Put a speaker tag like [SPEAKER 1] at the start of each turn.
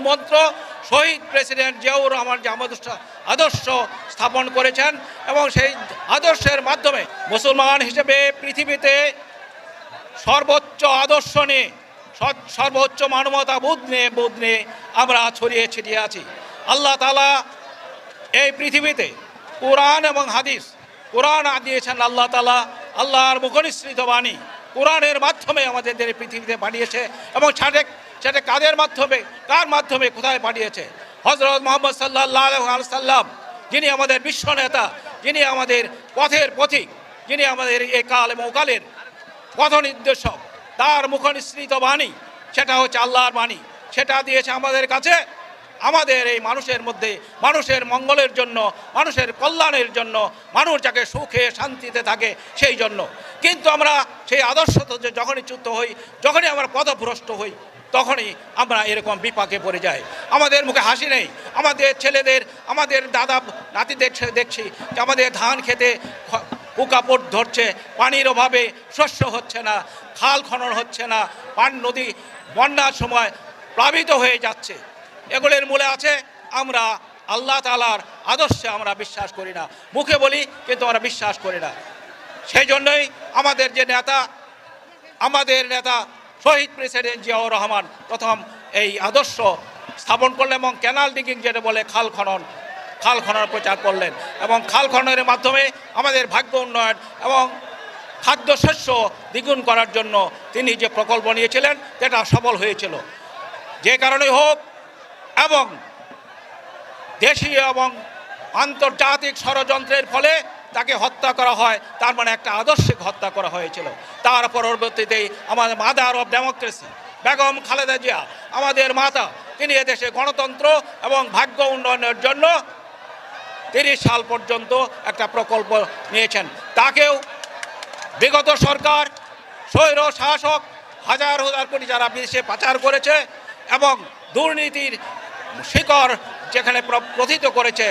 [SPEAKER 1] মূলমন্ত্র শহীদ president Ziaur Rahman যে আদর্শ স্থাপন করেছেন এবং সেই আদর্শের মাধ্যমে মুসলমান হিসেবে পৃথিবীতে সর্বোচ্চ আদর্শ নিয়ে সর্বোচ্চ মানবতা বোধ নিয়ে আমরা ছড়িয়ে ছিটিয়ে আছি। আল্লাহ তাআলা এই পৃথিবীতে কোরআন এবং হাদিস, কোরআন দিয়েছেন আল্লাহ তাআলা, আল্লাহর মুখনিসৃত বাণী কোরআনের মাধ্যমে আমাদের পৃথিবীতে পাঠিয়েছে এবং সেটা কার মাধ্যমে কোথায় পাঠিয়েছে? হযরত মুহাম্মদ সাল্লাল্লাহু আলাইহি সাল্লাম, যিনি আমাদের বিশ্ব নেতা, যিনি আমাদের পথের পথিক, যিনি আমাদের এই কাল এবং কালের পথ নির্দেশক, তার মুখনিসৃত বাণী সেটা হচ্ছে আল্লাহর বাণী। সেটা দিয়েছে আমাদের কাছে আমাদের এই মানুষের মধ্যে, মানুষের মঙ্গলের জন্য, মানুষের কল্যাণের জন্য, মানুষ যাকে সুখে শান্তিতে থাকে সেই জন্য। কিন্তু আমরা সেই আদর্শ যখনই চ্যুত হই, যখনই আমরা পথভ্রষ্ট হই, তখনই আমরা এরকম বিপাকে পড়ে যাই। আমাদের মুখে হাসি নেই। আমাদের ছেলেদের, আমাদের দাদা নাতিদের দেখছি যে আমাদের ধান খেতে পোকাপড় ধরছে, পানির অভাবে শস্য হচ্ছে না, খাল খনন হচ্ছে না, নদী বন্যার সময় প্লাবিত হয়ে যাচ্ছে। এগুলোর মূলে আছে আমরা আল্লাহ তাআলার আদর্শে আমরা বিশ্বাস করি না। মুখে বলি কিন্তু আমরা বিশ্বাস করি না। সেই জন্যই আমাদের নেতা শহীদ প্রেসিডেন্ট জিয়াউর রহমান প্রথম এই আদর্শ স্থাপন করলেন এবং ক্যানাল ডিগিং যেটা বলে খাল খনন প্রচার করলেন এবং খাল খননের মাধ্যমে আমাদের ভাগ্য উন্নয়ন এবং খাদ্যশস্য দ্বিগুণ করার জন্য তিনি যে প্রকল্প নিয়েছিলেন সেটা সফল হয়েছিল। যে কারণে হোক এবং দেশীয় এবং আন্তর্জাতিক ষড়যন্ত্রের ফলে তাকে হত্যা করা হয়, তার মানে একটা আদর্শিক হত্যা করা হয়েছিল। তার পরবর্তীতেই আমাদের mother of democracy Begum Khaleda Zia, আমাদের মাতা, তিনি এদেশে গণতন্ত্র এবং ভাগ্য উন্নয়নের জন্য 30 সাল পর্যন্ত একটা প্রকল্প নিয়েছেন। তাকেও বিগত সরকার, স্বৈর শাসক হাজার কোটি যারা বিদেশে পাচার করেছে এবং দুর্নীতির শিকড় যেখানে প্রথিত করেছে